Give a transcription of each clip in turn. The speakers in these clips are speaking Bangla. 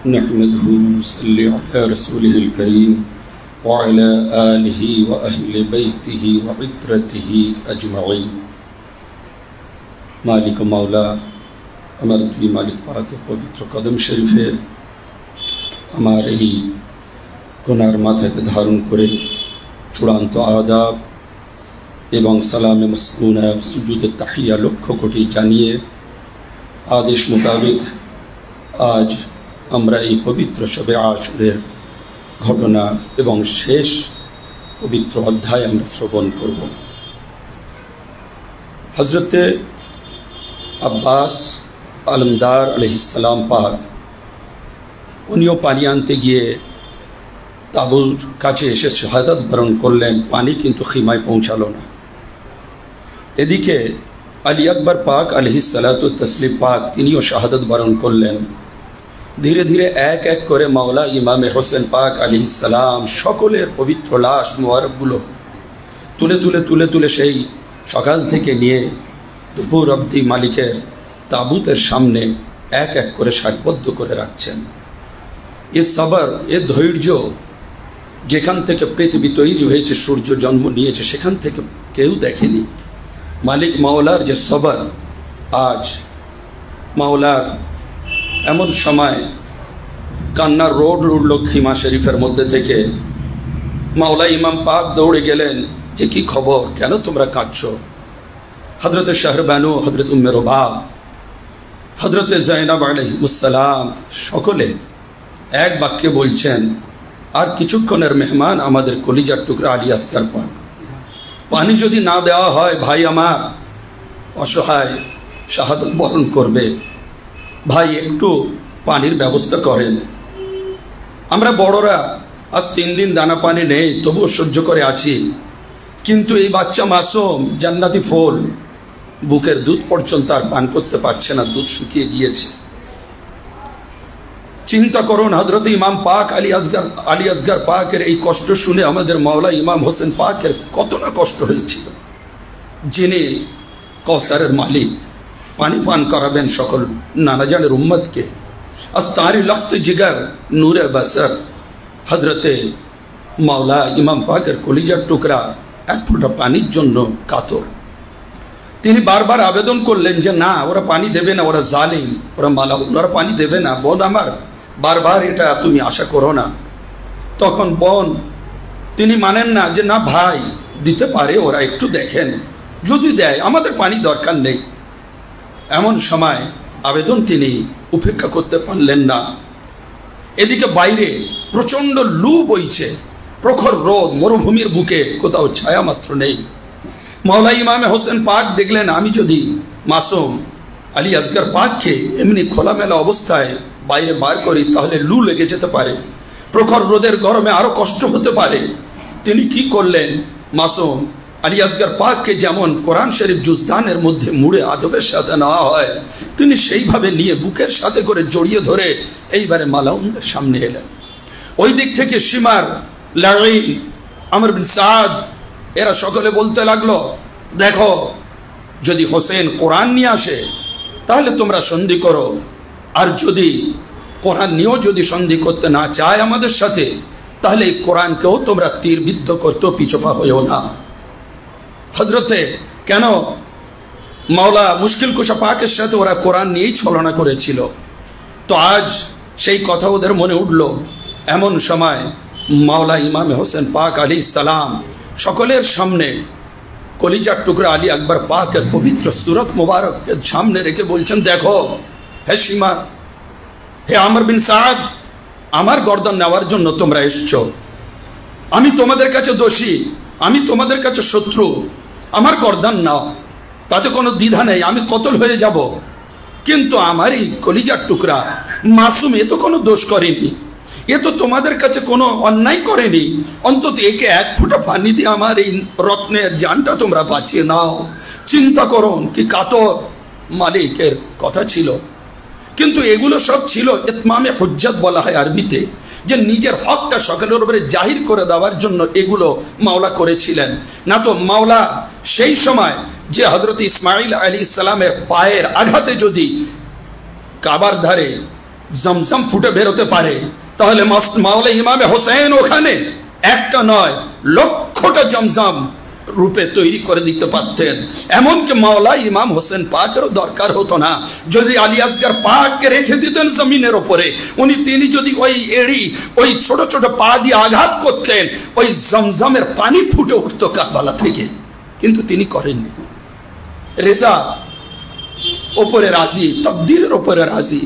नहमदहु सल्ली अला रसूलिहिल करीम व अला आलिहि व अहले बैतिहि व इत्रतिहि अजमईन। मालिक मौला আমার দুই মালিক পাকের পবিত্র কদম শরীফে আমার এই গুনার মাথাকে ধারণ করে চূড়ান্ত আদাব এবং সালামে মাসনুনা সুজুদে তাহিয়া লক্ষ কোটি জানিয়ে আদেশ মোতাবেক আজ আমরা এই পবিত্র শবে আশুরের ঘটনা এবং শেষ পবিত্র অধ্যায় আমরা শ্রবণ করব। হযরতে আব্বাস আলমদার আলাইহিসসালাম পাক উনিও পানি আনতে গিয়ে তাঁবুর কাছে এসে শাহাদাত বরণ করলেন, পানি কিন্তু খিমায় পৌঁছালো না। এদিকে আলী আকবর পাক আলাইহিসসালাতু তাসলিম পাক তিনিও শাহাদাত বরণ করলেন। ধীরে ধীরে এক এক করে মাওলা ইমামে হোসেন পাক আলাইহিসসালাম সকলের পবিত্র লাশ মোবারকগুলো তুলে তুলে তুলে তুলে সেই সকাল থেকে নিয়ে দুপুর অবধি মালিকের তাবুতের সামনে এক এক করে সারিবদ্ধ করে রাখছেন। এ সবর, এ ধৈর্য যেখান থেকে পৃথিবী তৈরি হয়েছে, সূর্য জন্ম নিয়েছে, সেখান থেকে কেউ দেখেনি। মালিক মাওলার যে সবর, আজ মাওলার এমন সময় কান্নার রোড উঠল খিমা শরীফের মধ্যে থেকে। মাওলা ইমাম পাক দৌড়ে গেলেন যে কি খবর, কেন তোমরা কাঁদছো? হযরতে শাহরবানু, হযরত উম্মে রুবাব, হযরতে যায়েনাব আলাইহিসসালাম সকলে এক বাক্যে বলছেন, আর কিছুক্ষণের মেহমান আমাদের কলিজার টুকরা আলী আসগার পাক, পানি যদি না দেওয়া হয় ভাই আমার অসহায় শাহাদাত বরণ করবে, ভাই একটু পানির ব্যবস্থা করেন। আমরা বড়রা আজ 3 দিন দানা পানি নেই, তবুও সহ্য করে আছি, কিন্তু এই বাচ্চা মাসুম জান্নাতি ফল বুকের দুধ পর্যন্ত আর পান করতে পারছে না, দুধ শুকিয়ে গিয়েছে। চিন্তা করুন, হযরত ইমাম পাক আলী আসগার পাকের এই কষ্ট শুনে আমাদের মাওলা ইমাম হোসেন পাকের কত না কষ্ট হয়েছিল। যিনি কওসারের মালিক, পানি পান করাবেন সকল নানাজানের উম্মতকে। আজ তাঁরই লখত জিগার নূরে বসর হযরতে মাওলা ইমাম পাকের কলিজার টুকরা এক ফোঁটা পানির জন্য কাতর। তিনি বারবার আবেদন করলেন যে না, ওরা পানি দেবে না, ওরা জালিম, ওরা মালাউন, ওরা পানি দেবে না। বোন আমার, বারবার এটা তুমি আশা করো না। তখন বোন তিনি মানেন না যে না ভাই দিতে পারে, ওরা একটু দেখেন, যদি দেয় আমাদের পানি দরকার নেই। এমন সময় আবেদন তিনি উপেক্ষা করতে পারলেন না। এদিকে বাইরে প্রচন্ড লু বইছে, প্রখর রোদ, মরুভূমির বুকে কোথাও ছায়া মাত্র নেই। মাওলা ইমামে হোসেন পাক দেখলেন, আমি যদি মাসুম আলী আসগার পাককে এমনি খোলামেলা অবস্থায় বাইরে বার করি তাহলে লু লেগে যেতে পারে, প্রখর রোদের গরমে আরো কষ্ট হতে পারে। তিনি কি করলেন, মাসুম আলী আসগার পাককে যেমন কোরআন শরীফ জুজদানের মধ্যে মুড়ে আদবের সাথে নেওয়া হয়, তিনি সেইভাবে নিয়ে বুকের সাথে করে জড়িয়ে ধরে এইবারে মালাউনদের সামনে এলেন। ওই দিক থেকে শিমার, লাঈন, আমর বিন সাদ এরা সকলে বলতে লাগলো, দেখো যদি হোসেন কোরআন নিয়ে আসে তাহলে তোমরা সন্ধি করো, আর যদি কোরআন নিয়েও যদি সন্ধি করতে না চায় আমাদের সাথে, তাহলে এই কোরআনকেও তোমরা তীরবিদ্ধ করতেও পিছপা হইও না। হযরতে কেন মাওলা মুশকিল কুশা পাকের সাথে ওরা কোরআন নিয়েই ছলনা করেছিল, তো আজ সেই কথা ওদের মনে উঠল। এমন সময় মাওলা ইমামে হোসেন পাক আলাইহিসসালাম সকলের সামনে কলিজার টুকরা আলী আকবর পাকের পবিত্র সুরত মুবারকের সামনে রেখে বলছেন, দেখো হে সীমা, হে আমর বিন সাদ, আমার গর্দান নেওয়ার জন্য তোমরা এসছো। আমি তোমাদের কাছে দোষী, আমি তোমাদের কাছে শত্রু, আমার গর্দান নাও, তাতে কোনো দ্বিধা নেই, আমি কতল হয়ে যাব। কিন্তু আমার এই কলিজার টুকরা মাসুম, এ তো কোনো দোষ করেনি, এ তো তোমাদের কাছে কোনো অন্যায় করেনি, অন্তত একে এক ফোঁটা পানি দিয়ে আমার এই রত্নের জানটা তোমরা বাঁচিয়ে নাও। চিন্তা করুন কি কাতর মালিকের কথা ছিল। কিন্তু এগুলো সব ছিল ইতমামে হুজ্জত বলা হয় আরবিতে, যে নিজের হকটা সকলের উপরে জাহির করে দেওয়ার জন্য এগুলো মাওলা করেছিলেন। না তো মাওলা সেই সময় যে হযরত ইসমাঈল আলাইহিস সালামের পায়ের আঘাতে যদি কাবার ধারে জমজম ফুটে বেরোতে পারে, তাহলে মাওলা ইমামে হোসেন ওখানে একটা নয় লক্ষটা জমজম রূপে তৈরি করে দিতে পারতেন। এমনকি মাওলা ইমাম হোসেন পাকেরও দরকার হতো না, যদি আলী আসগার পাককে রেখে দিতেন জমিনের ওপরে, তিনি যদি ওই এড়ি ওই ছোট ছোট পা দিয়ে আঘাত করতেন, ওই জমজমের পানি ফুটে উঠতো কারবালা থেকে, কিন্তু তিনি করেননি। রেজা ওপরে রাজি, তকদিরের ওপরে রাজি,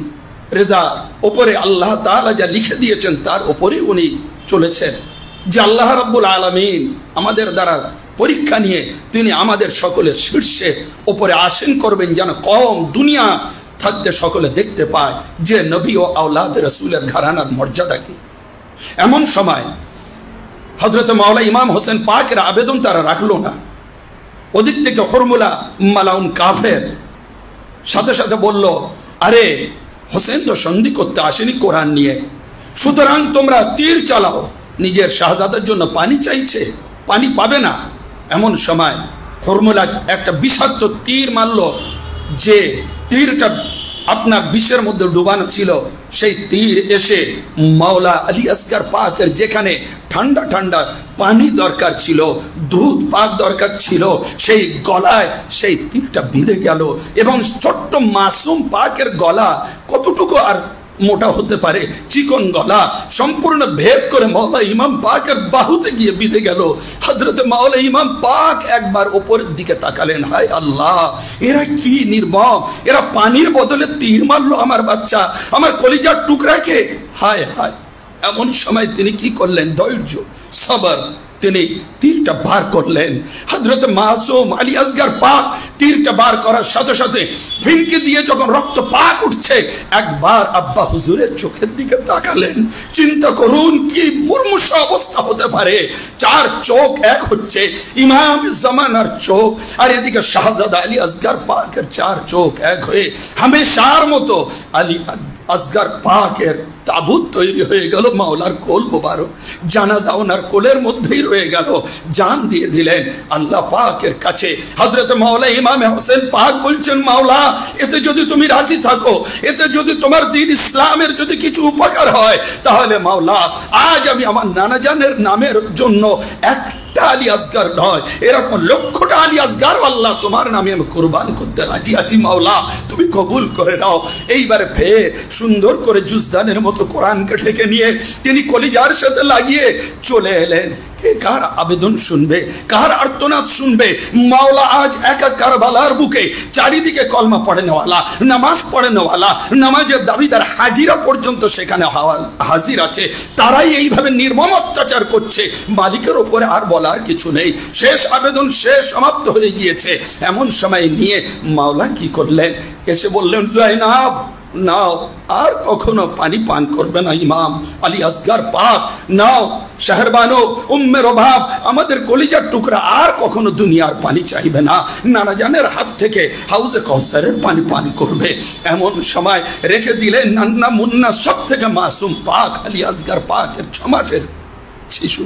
রেজা ওপরে আল্লাহ তাআলা যা লিখে দিয়েছেন তার ওপরে উনি চলেছেন, যে আল্লাহ রাব্বুল আলামিন আমাদের দ্বারা পরীক্ষা নিয়ে তিনি আমাদের সকলের শীর্ষে ওপরে আসীন করবেন, যেন কম দুনিয়া থাকতে সকলে দেখতে পায় যে নবী ও আওলাদ রাসূলের ঘরানার মর্যাদা কি। এমন সময় হযরত মাওলা ইমাম হোসেন পাকের আবেদন তারা রাখলো না। ওদিক থেকে হরমুলা মালাউন কাফের সাথে সাথে বলল, আরে হোসেন তো সন্ধি করতে আসেনি কোরআন নিয়ে, সুতরাং তোমরা তীর চালাও, নিজের শাহজাদার জন্য পানি চাইছে, পানি পাবে না। এমন সময় হরমুলা একটা বিষাক্ত তীর মারল, যে তীরটা আপনার বিষের মধ্যে ডুবানো ছিল, সেই তীর এসে মাওলা আলী আসগার পাকের যেখানে ঠান্ডা ঠান্ডা পানি দরকার ছিল, দুধ পাক দরকার ছিল, সেই গলায় সেই তীরটা বিঁধে গেল। এবং ছোট্ট মাসুম পাকের গলা কতটুকু আর মোটা হতে পারে, চিকন গলা সম্পূর্ণ ভেদ করে মাওলা ইমাম পাকের বাহুতে গিয়ে বিঁধে গেল। হযরত মাওলা ইমাম পাক একবার উপরের দিকে তাকালেন, হায় আল্লাহ, এরা কি নির্মম, এরা পানির বদলে তীর মারলো আমার বাচ্চা, আমার কলিজার টুকরাকে, হায় হায়। এমন সময় তিনি কি করলেন, ধৈর্য সবর, তিনি তীরটা বার করলেন। হযরত মাসুম আলী আসগার পাক তীরটা বার করার সাথে সাথে ফিনকি দিয়ে যখন রক্ত পাক উঠছে, একবার আব্বা হুজুরের চোখের দিকে তাকালেন। চিন্তা করুন কি মুমূর্ষ অবস্থা হতে পারে, চার চোখ এক হচ্ছে, ইমাম জামানার চোখ, আর এদিকে শাহজাদা আলী আসগার পাকের চার চোখ এক হয়ে হামেশার মতো আলী আসগার পাকের তাবুত তৈরি হয়ে গেল। মাওলার কোল মোবারক, জানাজা ওনার কোলের মধ্যেই রয়ে গেল। জান দিয়ে দিলেন আল্লাহ পাকের কাছে। হযরত মাওলা ইমাম হোসেন পাক বলছেন, মাওলা, এতে যদি তুমি রাজি থাকো, এতে যদি তোমার দ্বীন ইসলামের যদি কিছু উপকার হয়, তাহলে মাওলা আজ আমি আমার নানা জানের নামের জন্য একটা আলী আসগার নয়, এরকম লক্ষটা আলী আসগার আল্লাহ তোমার নামে আমি কুরবান করতে রাজি আছি, মাওলা তুমি কবুল করে নাও। এইবারে ফের সুন্দর করে জুজদানের মতো কোরআনকে ঢেকে নিয়ে তিনি কলিজার সাথে লাগিয়ে চলে এলেন। কে কার আবেদন শুনবে, কার আর্তনাদ শুনবে? মাওলা আজ একা কারবালার বুকে চারিদিকে কলমা পড়ে নেওয়ালা, নামাজ পড়ে নেওয়ালা, নামাজের দাবিদার হাজিরা পর্যন্ত সেখানে হাজির আছে, তারাই এইভাবে নির্মম অত্যাচার করছে। মালিকের ওপরে আর বলার কিছু নেই, শেষ আবেদন শেষ, সমাপ্ত হয়ে গিয়েছে। এমন সময় নিয়ে মাওলা কি করলেন, এসে বললেন, জাইনাব নাও, আর কখনো পানি পান করবে না ইমাম আলী আসগার পাক, নাও শাহরবানো উম্মে রবাব, আমাদের কলিজার টুকরা আর কখনো দুনিয়ার পানি চাইবে না, নানা জানের হাত থেকে হাউজে কাউসারের পানি পান করবে। এমন সময় রেখে দিলেন নান্না মুন্না সব থেকে মাসুম পাক আলী আসগার পাকের 6 মাসের শিশু।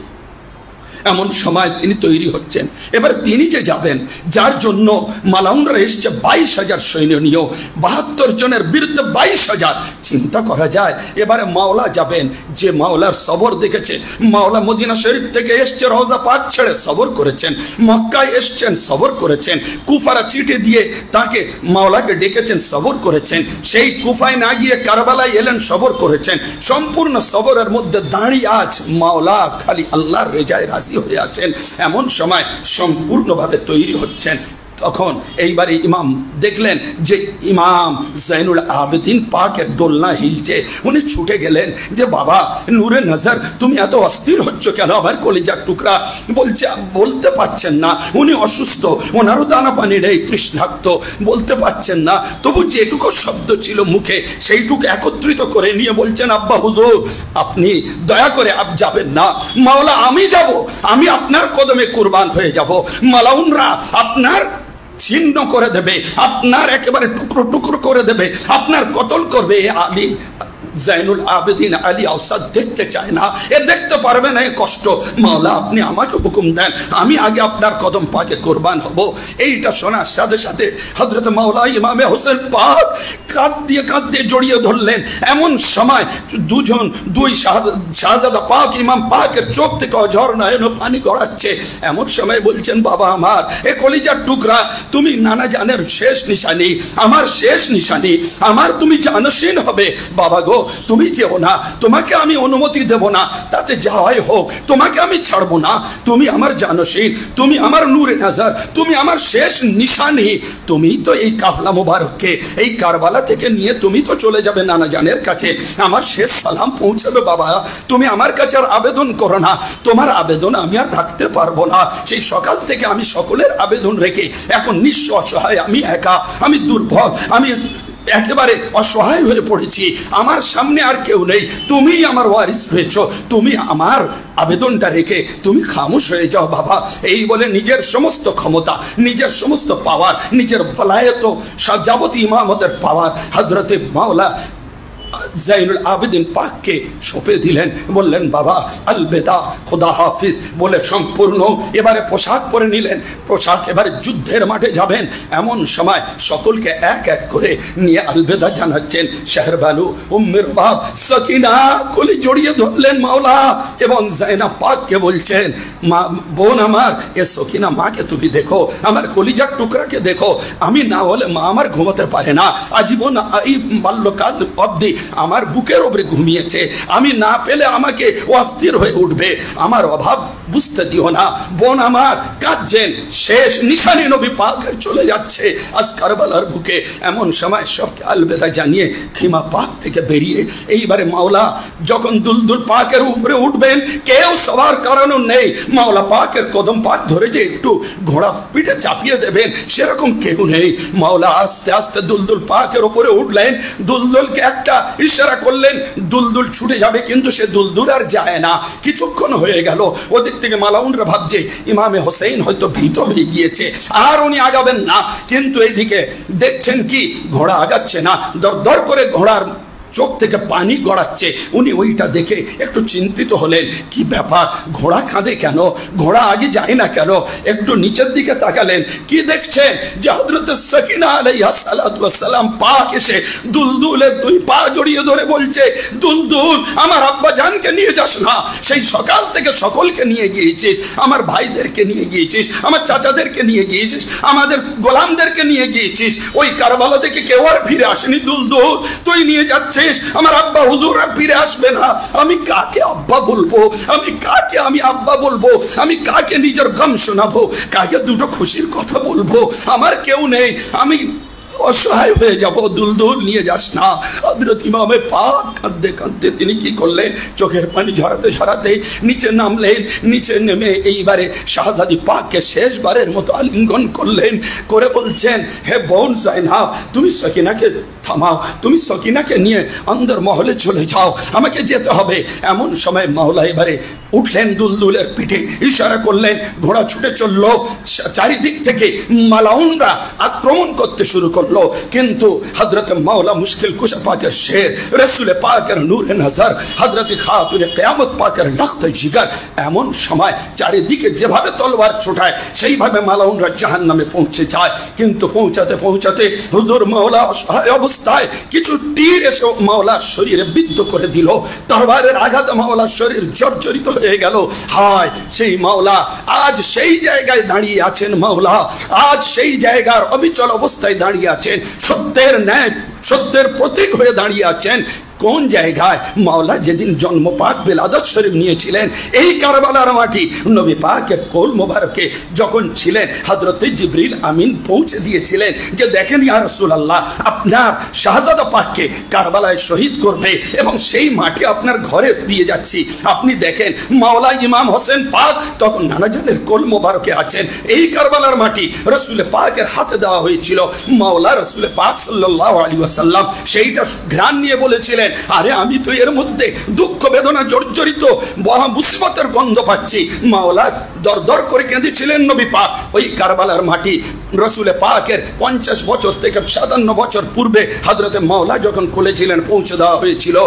এমন সময় তিনি তৈরি হচ্ছেন, এবার তিনি যে যাবেন, যার জন্য মালাউনরা এসছে 22,000 সৈন্য নিয়েও, 72 জনের বিরুদ্ধে 22,000। চিন্তা করা যায় এবারে মাওলা যাবেন, যে মাওলার সবর দেখেছে। মাওলা মদিনা শরীফ থেকে এসছে, রওজা পাক ছেড়ে সবর করেছেন, মক্কায় এসছেন সবর করেছেন, কুফারা চিঠি দিয়ে তাকে মাওলাকে ডেকেছেন সবর করেছেন, সেই কুফায় না গিয়ে কারবালায় এলেন সবর করেছেন। সম্পূর্ণ সবরের মধ্যে দাঁড়িয়ে আজ মাওলা খালি আল্লাহর রেজায় রাজি হয়ে আছেন। এমন সময় সম্পূর্ণভাবে তৈরি হচ্ছেন। তখন এইবারে ইমাম দেখলেন যে ইমাম জাইনুল আবেদিন পাকের দোলনা হিলছে। উনি ছুটে গেলেন যে, বাবা নূরে নজর, তুমি এত অস্থির হচ্ছ কেন? আমার কলিজার টুকরা বলছে, বলতে পারছেন না, উনি অসুস্থ, ওনারও দানা পানি নেই, তৃষ্ণাক্ত, বলতে পারছেন না। তবু যেটুকু শব্দ ছিল মুখে সেইটুকু একত্রিত করে নিয়ে বলছেন, আব্বা হুজুর, আপনি দয়া করে যাবেন না, মাওলা আমি যাব, আমি আপনার কদমে কুরবান হয়ে যাব। মালাউনরা আপনার ছিন্ন করে দেবে, আপনার একেবারে টুকরো টুকরো করে দেবে, আপনার কতল করবে। আলী জাইনুল আবেদিন আলী আওসাদ দেখতে চায় না, এ দেখতে পারবে না এ কষ্ট। মাওলা আপনি আমাকে হুকুম দেন, আমি আগে আপনার কদম পাকে কোরবান হব। এইটা শোনার সাথে সাথে হযরত মাওলা ইমামে হোসেন পাক কাঁদ দিয়ে জড়িয়ে ধরলেন। এমন সময় দুই শাহজাদা পাক ইমাম পাকের চোখ থেকে অঝর নয়ন পানি গড়াচ্ছে। এমন সময় বলছেন, বাবা আমার এ কলিজার টুকরা, তুমি নানা জানের শেষ নিশানি, আমার শেষ নিশানি, আমার তুমি জানশীন হবে। বাবা গো তুমি যেও না, তোমাকে আমি অনুমতি দেব না, তাতে যাওয়াই হোক, তোমাকে আমি ছাড়বো না। তুমি আমার জানশীন, তুমি আমার নূরে নজর, তুমি আমার শেষ নিশানি। তুমি তো এই কাফলা মুবারককে এই কারবালা থেকে নিয়ে তুমি তো চলে যাবে নানা জানের কাছে, আমার শেষ সালাম পৌঁছাবে। বাবা তুমি আমার কাছে আর আবেদন করো না, তোমার আবেদন আমি আর রাখতে পারবো না। সেই সকাল থেকে আমি সকলের আবেদন রেখে এখন নিঃস্ব অসহায়, আমি একা, আমি দুর্বল, আমি একেবারে অসহায় হয়ে পড়েছি, আমার সামনে আর কেউ নেই, তুমি আমার ওয়ারিস হয়েছো, তুমি আমার আবেদনটা রেখে তুমি খামোশ হয়ে যাও বাবা। এই বলে নিজের সমস্ত ক্ষমতা, নিজের সমস্ত পাওয়ার, নিজের ভলায়ত, যাবতীয় ইমামতের পাওয়ার হযরতে মাওলা জাইনুল আবেদিন পাককে সঁপে দিলেন। বললেন, বাবা আলবেদা, খোদা হাফিজ বলে সম্পূর্ণ এবারে পোশাক পরে নিলেন। পোশাক এবারে যুদ্ধের মাঠে যাবেন। এমন সময় সকলকে এক এক করে নিয়ে আলবেদা জানাচ্ছেন। শাহরবানু, উম্মে রুবাব, সকিনা কোলে জড়িয়ে ধরলেন মাওলা এবং জাইনাব পাককে বলছেন, মা বোন আমার, এ সকিনা মাকে তুমি দেখো, আমার কলিজার টুকরাকে দেখো, আমি না হলে মা আমার ঘুমাতে পারে না, আজীবন এই বাল্যকাল অবধি আমার বুকের উপরে ঘুমিয়েছে, আমি না পেলে আমাকে অস্থির হয়ে উঠবে, আমার অভাব বুঝতে দিও না। বোন আমার কাঁদছেন, শেষ নিশানি নবী পাকের চলে যাচ্ছে আজ কারবালার বুকে। এমন সময় সবকে আলবেদা জানিয়ে খিমা পাক থেকে বেরিয়ে এইবারে মাওলা যখন দুলদুল পাকের উপরে উঠবেন, কেউ সবার কারণ নেই, মাওলা পাকের কদম পাক ধরে যে একটু ঘোড়া পিঠে চাপিয়ে দেবেন সেরকম কেউ নেই। মাওলা আস্তে আস্তে দুলদুল পাকের উপরে উঠলেন, দুলদুলকে একটা ইশারা করলেন, দুলদুল ছুটে যাবে, কিন্তু সে দুলদুল আর যায় না। কিছুক্ষণ হয়ে গেল, ওদিক থেকে মালাউনরা ভাবছে ইমামে হোসেন হয়তো ভীত হয়ে গিয়েছে, আর উনি আগাবেন না। কিন্তু এইদিকে দেখছেন কি ঘোড়া আগাচ্ছে না, দরদর করে ঘোড়ার চোখ থেকে পানি গড়াচ্ছে। উনি ওইটা দেখে একটু চিন্তিত হলেন, কি ব্যাপার, ঘোড়া কাঁদে কেন, ঘোড়া আগে যায় না কেন? একটু নিচের দিকে তাকালেন, কি দেখছেন যে হযরত সকিনা আলাইহিস সালাতু ওয়াস সালাম পাক এসে দুলদুলের দুই পা জড়িয়ে ধরে বলছে, দুলদুল আমার আব্বা জানকে নিয়ে যাস না, সেই সকাল থেকে সকলকে নিয়ে গিয়েছিস, আমার ভাইদেরকে নিয়ে গিয়েছিস, আমার চাচাদেরকে নিয়ে গিয়েছিস, আমাদের গোলামদেরকে নিয়ে গিয়েছিস, ওই কারবালা থেকে কেউ আর ফিরে আসেনি, দুলদুল তুই নিয়ে যাচ্ছিস, আমার আব্বা হুজুররা ফিরে আসবে না, আমি কাকে আব্বা বলবো, আমি আব্বা বলবো, আমি কাকে নিজের গম শোনাবো, কাকে দুটো খুশির কথা বলবো, আমার কেউ নেই, আমি অসহায় হয়ে যাব, দুলদুল নিয়ে যাস না। হযরত ইমামে পাক কাঁদতে কাঁদতে তিনি কি করলেন, চোখের পানি ঝরাতে ঝরাতে নিচে নামলেন। নিচে নেমে এইবারে শাহজাদি পাককে শেষবারের মতো আলিঙ্গন করলেন, করে বলছেন, হে বোন জাইনাব, তুমি সকিনাকে থামাও, তুমি সকিনাকে নিয়ে অন্দর মহলে চলে যাও, আমাকে যেতে হবে। এমন সময় মাওলা এবারে উঠলেন, দুলদুলের পিঠে ইশারা করলেন, ঘোড়া ছুটে চলল। চারিদিক থেকে মালাউনরা আক্রমণ করতে শুরু করলো, কিন্তু হযরত মাওলা মুশকিল কুশা পাকের শের, রাসূল পাকের নূরে নজর, হযরত খাতুনে কিয়ামত পাকের লখত জিগর, এমন সময় চারিদিকে যেভাবে তলোয়ার ছোটায় সেইভাবে মালাউনরা জাহান্নামে পৌঁছে যায়। কিন্তু পৌঁছাতে পৌঁছাতে হুজুর মাওলা অসহায় অবস্থায় কিছু তীর এসে মাওলার শরীরে বিদ্ধ করে দিল, তরবারের আঘাতে মাওলার শরীর জর্জরিত হয়ে গেল। হায় সেই মাওলা আজ সেই জায়গায় দাঁড়িয়ে আছেন, মাওলা আজ সেই জায়গার অবিচল অবস্থায় দাঁড়িয়ে আছেন, সত্যের ন্যায়, সত্যের প্রতীক হয়ে দাঁড়িয়ে আছেন। কোন জায়গায়? মাওলা যেদিন জন্ম পাক বেলাদত শরীফ নিয়েছিলেন এই কারবালার মাটি, নবী পাকের কোল মোবারকে যখন ছিলেন, হযরত জিবরিল আমিন পৌঁছে দিয়েছিলেন যে দেখেন ইয়া রাসূলুল্লাহ, আপনার শাহজাদা পাককে কারবালায় শহীদ করবে এবং সেই মাটি আপনার ঘরে দিয়ে যাচ্ছি, আপনি দেখেন। মাওলা ইমাম হোসেন পাক তখন নানাজানের কোল মোবারকে আছেন। এই কারবালার মাটি রাসূল পাকের হাতে দেওয়া হয়েছিল। মাওলা রাসূল পাক সাল্লাল্লাহু আলাইহি ওয়াসাল্লাম সেইটা ঘ্রাণ নিয়ে বলেছিলেন, আরে আমি তো এর মধ্যে দুঃখ বেদনা জর্জরিত মহা মুসিবতের গন্ধ পাচ্ছি। মাওলা দর দর করে কেঁদেছিলেন নবী পাক। ওই কারবালার মাটি রসুলে পাকের 50 বছর থেকে 57 বছর পূর্বে হযরতে মাওলা যখন খুলেছিলেন পৌঁছে দেওয়া হয়েছিল।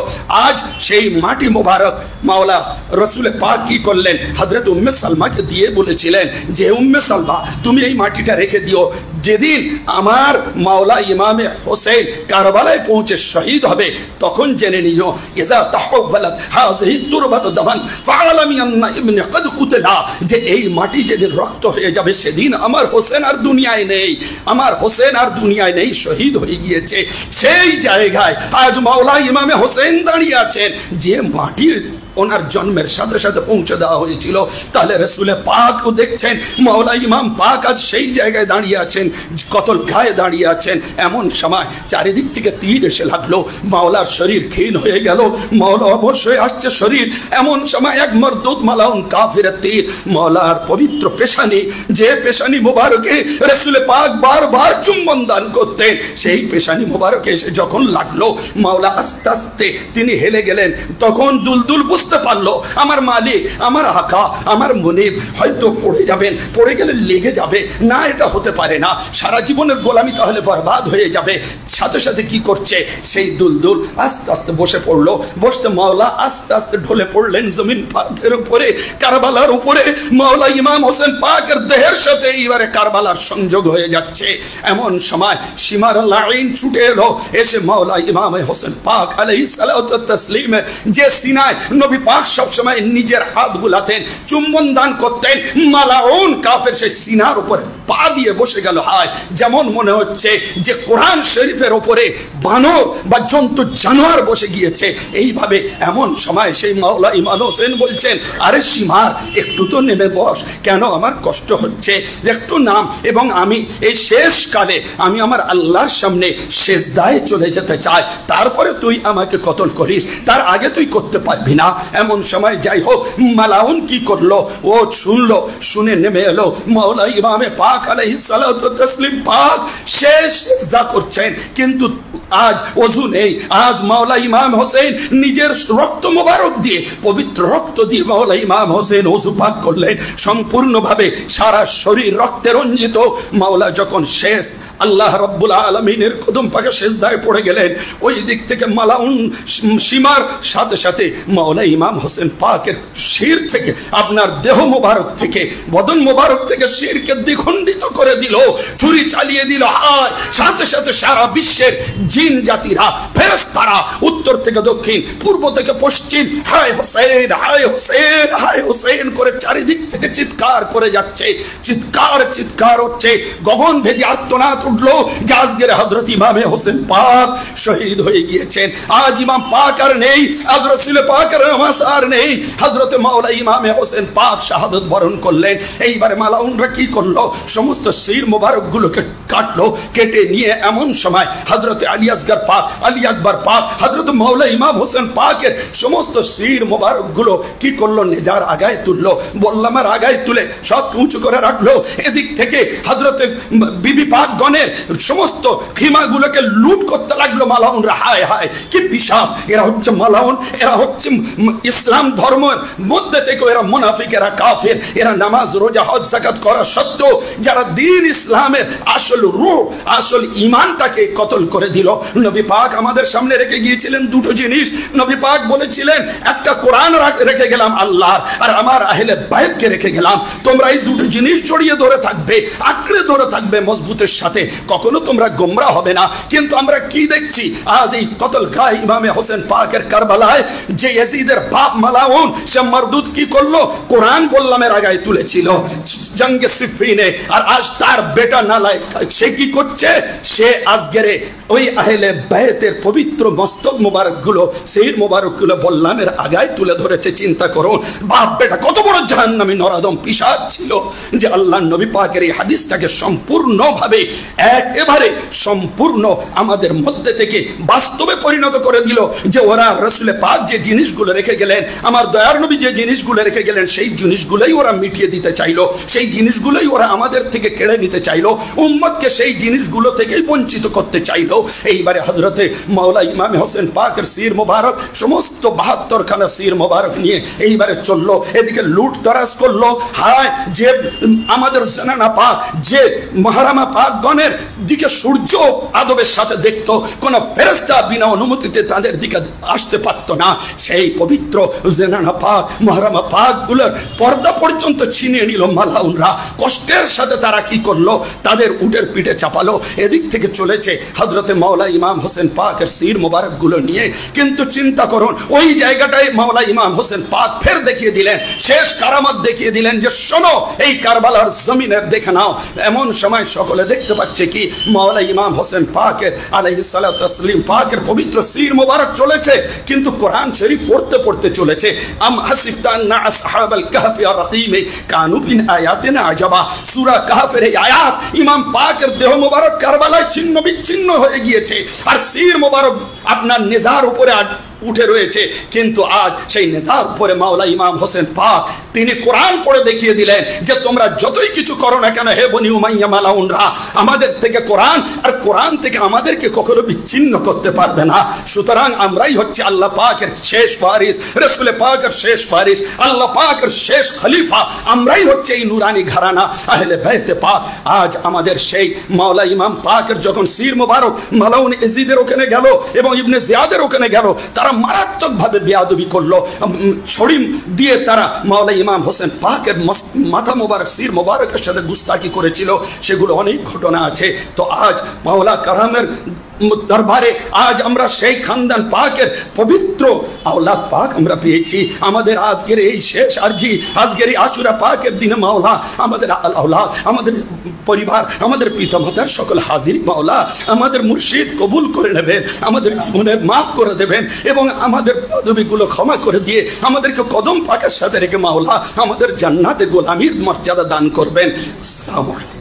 আজ সেই মাটি মোবারক মাওলা রসুলে পাক কি করলেন, হযরত উম্মে সালমাকে দিয়ে বলেছিলেন যে উম্মে সালমা তুমি এই মাটিটা রেখে দিও, যেদিন আমার মাওলা ইমামে হোসেন কারবালায় পৌঁছে শহীদ হবে তখন জেনে নিও ইজা তাহওয়ালাত হাযিহি তুরবাতু দামান ফাআলামি আন্না ইবনে ক্বাদ কুতিলা, যে এই মাটি যেদিন রক্ত হয়ে যাবে সেদিন আমার হোসেন আর দুনিয়ায় নেই, আমার হোসেন আর দুনিয়ায় নেই, শহীদ হয়ে গিয়েছে। সেই জায়গায় আজ মাওলা ইমামে হোসেন দাঁড়িয়ে আছেন যে মাটির ওনার জন্মের সাথে সাথে পৌঁছে দেওয়া হয়েছিল। তাহলে রসুলে পাক ও দেখছেন মাওলা ইমাম পাক আজ সেই জায়গায় দাঁড়িয়ে আছেন, কতল গায়ে দাঁড়িয়ে আছেন। এমন সময় চারিদিক থেকে তীর এসে লাগলো, মাওলার শরীর ক্ষীণ হয়ে গেল, মাওলা অবশ্যই আসছে শরীর। এমন সময় এক মরদুদ মালাউন কাফিরের তীর মাওলার পবিত্র পেশানি, যে পেশানি মোবারকে রসুলে পাক বারবার চুম্বন দান করতেন, সেই পেশানি মোবারকে এসে যখন লাগলো মাওলা আস্তে আস্তে তিনি হেলে গেলেন। তখন দুলদুল বুঝতে পারলো আমার মালিক, আমার আকা, আমার মনিব হয়তো পড়ে যাবেন, পড়ে গেলে লেগে যাবে না, এটা হতে পারে না, সারা জীবনের গোলামি তাহলে বরবাদ হয়ে যাবে। সাথে সাথে কি করছে, সেই দুলদুল আস্তে আস্তে বসে পড়লো। বসতে মাওলা আস্তে আস্তে ঢলে পড়লেন জমিন পাকের উপরে, কারবালার উপরে। মাওলা ইমাম হোসেন পাকের দেহের সাথে এবারে কারবালার সংযোগ হয়ে যাচ্ছে। এমন সময় সীমার লাইন ছুটে এলো, এসে মাওলা ইমাম হোসেন পাক আলাইহিস সালাতু ওয়াত তাসলিম যে সিনায় নবী পাক সব সময় নিজের হাত বুলাতেন, চুম্বন দান করতেন, মালাউন কাফের সেই সিনার উপর পা দিয়ে বসে গেল। হায়, যেমন মনে হচ্ছে যে কোরআন শরীফের উপরে বানর বা জন্তু জানোয়ার বসে গিয়েছে এইভাবে। এমন সময় সেই মাওলা ইমাম হোসেন বলছেন, আরে সীমার একটু তো নেমে বস, কেন আমার কষ্ট হচ্ছে, একটু নাম, এবং আমি এই শেষ কালে আমি আমার আল্লাহর সামনে সেজদায় চলে যেতে চাই, তারপরে তুই আমাকে কতল করিস, তার আগে তুই করতে পারবি না। এমন সময় যাই হোক মালাউন কি করলো, ও শুনলো, শুনে নেমে এলো। মাওলা ইমামে পাক আলাইহিস সালাতু ওয়াত তাসলিম পাক শেষ সিজদা করছেন, কিন্তু আজ ওযু নেই। আজ মাওলা ইমাম হোসেন নিজের রক্ত মোবারক দিয়ে, পবিত্র রক্ত দিয়ে মাওলা ইমাম হোসেন ওযু পাক করলেন সম্পূর্ণভাবে, সারা শরীর রক্তে রঞ্জিত। মাওলা যখন শেষ আল্লাহ রাব্বুল আলামিনের কদম পাকে সিজদায় পড়ে গেলেন, ওই দিক থেকে মালাউন সীমার সাথে সাথে মাওলা ইমাম হোসেন পাকের শির থেকে, আপনার দেহ মোবারক থেকে, বদন মোবারক থেকে শিরকে দ্বিখণ্ডিত করে দিল, ছুরি চালিয়ে দিল। হায়, সাথে সাথে সারা বিশ্বের জিন জাতিরা, ফেরেশতারা উত্তর থেকে দক্ষিণ, পূর্ব থেকে পশ্চিম হায় হোসেন, হায় হোসেন, হায় হোসেন করে চারিদিক থেকে চিৎকার করে যাচ্ছে। চিৎকার চিৎকার হচ্ছে, গগন ভেদি আর্তনাদ উঠলো যে আজকের হযরত ইমামে হোসেন পাক শহীদ হয়ে গিয়েছেন। আজ ইমাম পাক আর নেই, আজ রাসূল পাকের নামাজ আর নেই, হযরত মাওলা ইমামে হোসেন পাক শাহাদাত বরণ করলেন। এইবারে মালাউনরা কি করলো, সমস্ত শির মোবারক গুলোকে কাটলো, কেটে নিয়ে এমন সময় হযরত আলী আসগর পাক, আলী আকবর পাক, হযরত মাওলা ইমাম হোসেন পাকের সমস্ত শির মোবারক গুলো কি করলো, নেজার আগায় তুললো, বল্লামের আগায় তুলে সব উঁচু করে রাখলো। এদিক থেকে হযরত বিবি পাক গণের সমস্ত খিমাগুলোকে লুট করতে লাগলো মালাউনরা। হায় হায়, কি বিশ্বাস, এরা হচ্ছে মালাউন, এরা হচ্ছে ইসলাম ধর্মের মধ্যে থেকে এরা মুনাফিক, এরা কাফের, এরা নামাজ রোজা হজ যাকাত করা সত্ত্বেও যারা দ্বীন ইসলামের আসল রূহ, আসল ঈমানটাকে কতল করে দিল। নবী পাক আমাদের সামনে রেখে গিয়েছিলেন দুটো জিনিস। নবী পাক বলেছিলেন, একটা কোরআন রেখে গেলাম আল্লাহর, আর আমার আহলে বাইতকে রেখে গেলাম, তোমরা এই দুটো জিনিস জড়িয়ে ধরে থাকবে, আঁকড়ে ধরে থাকবে মজবুতের সাথে, কখনো তোমরা গোমরা হবে না। কিন্তু আমরা কি দেখছি, আজ এই কতল গায়ে ইমামে হোসেন পাকের কারবালায় যে ইয়াজিদের বাপ মালাউন, সে মরদুদ কি করলো, কোরআন বল্লামের আগায় তুলেছিল জঙ্গে সিফিনে, আর আজ তার বেটা নালায় সে কি করছে, সে আজকের ওই আহলে বাইতের পবিত্র মস্তক মোবারক গুলো, সেই মোবারক গুলো বল্লামের আগায় তুলে ধরেছে। চিন্তা করুন, বাপ বেটা কত বড় জাহান্নামী নরাদম পিশাচ ছিল, যে আল্লাহর নবী পাকের এই হাদিসটাকে সম্পূর্ণভাবে একেবারে সম্পূর্ণ আমাদের মধ্যে থেকে বাস্তবে পরিণত করে দিল, যে ওরা রাসূল পাক যে জিনিসগুলো রেখে গেলেন, আমার দয়ার নবী যে জিনিসগুলো রেখে গেলেন, সেই জিনিসগুলোই ওরা মিটিয়ে দিতে চাইলো, সেই জিনিসগুলোই ওরা আমাদের থেকে কেড়ে নিতে চাইলো, উম্মতকে সেই জিনিসগুলো থেকেই বঞ্চিত করতে চাইলো। এইবারে হযরতে মাওলা ইমাম হোসেন পাকের সির মোবারক সমস্ত 72 খানা সির মোবারক নিয়ে এইবারে চললো, এদিকে লুট তরাজ করলো। হায় যে আমাদের জানানা পাক, যে মহারামা পাকগণের দিকে সূর্য আদবের সাথে দেখতো, কোন ফেরেশতা বিনা অনুমতিতে তাদের দিকে আসতে পারত না, সেই পবিত্র জানানা পাক মহারামা পাক গুলোর পর্দা পর্যন্ত ছিনিয়ে নিল মালাউনরা। কষ্টের সাথে তারা কি করলো, তাদের উটের পিঠে চাপালো, এদিক থেকে চলেছে হযরতে মাওলা ইমাম হোসেন পাকের সির মোবারক গুলো নিয়ে। কিন্তু চিন্তা করুন, ওই জায়গাটায় মাওলা ইমাম হোসেন পাক ফের দেখিয়ে দিলেন, শেষ কারামত দেখিয়ে দিলেন যে শোনো, এই কারবালার জমিনের দেখে নাও। এমন সময় সকলে দেখতে পাচ্ছে কি মাওলা ইমাম হোসেন পাকের আলাইহিস সালাতু ওয়াস সালাম পাকের পবিত্র সির মোবারক চলেছে, কিন্তু কোরআন শরীফ পড়তে পড়তে চলেছে। আম হাসিবতা আন্না আসহাবাল কাহফি ওয়া রাকিম কানু বিন আয়াতিনা আজাবা। সূরা কাহফের এই আয়াত ইমাম পাকের দেহ মোবারক কারবালায় ছিন্ন বিচ্ছিন্ন হয়ে গিয়েছে, আর সির মোবারক আপনার নেজার উপরে উঠে রয়েছে। কিন্তু আজ সেই নেজার উপরে মাওলা ইমাম হোসেন পাক তিনি কোরআন পড়ে দেখিয়ে দিলেন যে তোমরা যতই কিছু করো না কেন হে বনি উমাইয়া মালাউনরা, আমাদের থেকে কোরআন আর কোরআন থেকে আমাদেরকে কখনো বিচ্ছিন্ন করতে পারবে না। সুতরাং আমরাই হচ্ছে আল্লাহ পাকের শেষ ওয়ারিস, রাসূল পাকের শেষ ওয়ারিস, আল্লাহ পাকের শেষ খলিফা। আমরাই হচ্ছে এই নুরানি ঘরানা আহলে বাইতে পাক। আজ আমাদের সেই মাওলা ইমাম পাকের যখন সির মোবারক মালাউন ইয়াজিদের ওখানে গেল এবং ইবনে জিয়াদের ওখানে গেল, তারা মারাত্মক ভাবে বেয়াদবি করলো, ছড়ি দিয়ে তারা মাওলা ইমাম হোসেন পাকের মাথা মোবারক সির মোবারকের সাথে গুস্তাকি করেছিল। সেগুলো অনেক ঘটনা আছে। তো আজ মাওলা কারামের দরবারে আজ আমরা সেই খানদান পাকের পবিত্র আওলাদ পাক আমরা পেয়েছি। আমাদের আজকের এই শেষ আরজি, আজকের এই আশুরা পাকের দিনে মাওলা আমাদের আওলাদ, আমাদের পরিবার, আমাদের পিতামাতার সকল হাজির মাওলা আমাদের মুর্শিদ কবুল করে নেবেন, আমাদের জীবনের মাফ করে দেবেন এবং আমাদের পদবিগুলো ক্ষমা করে দিয়ে আমাদেরকে কদম পাকের সাথে রেখে মাওলা আমাদের জান্নাতে গোলামীর মর্যাদা দান করবেন। আসসালামু আলাইকুম।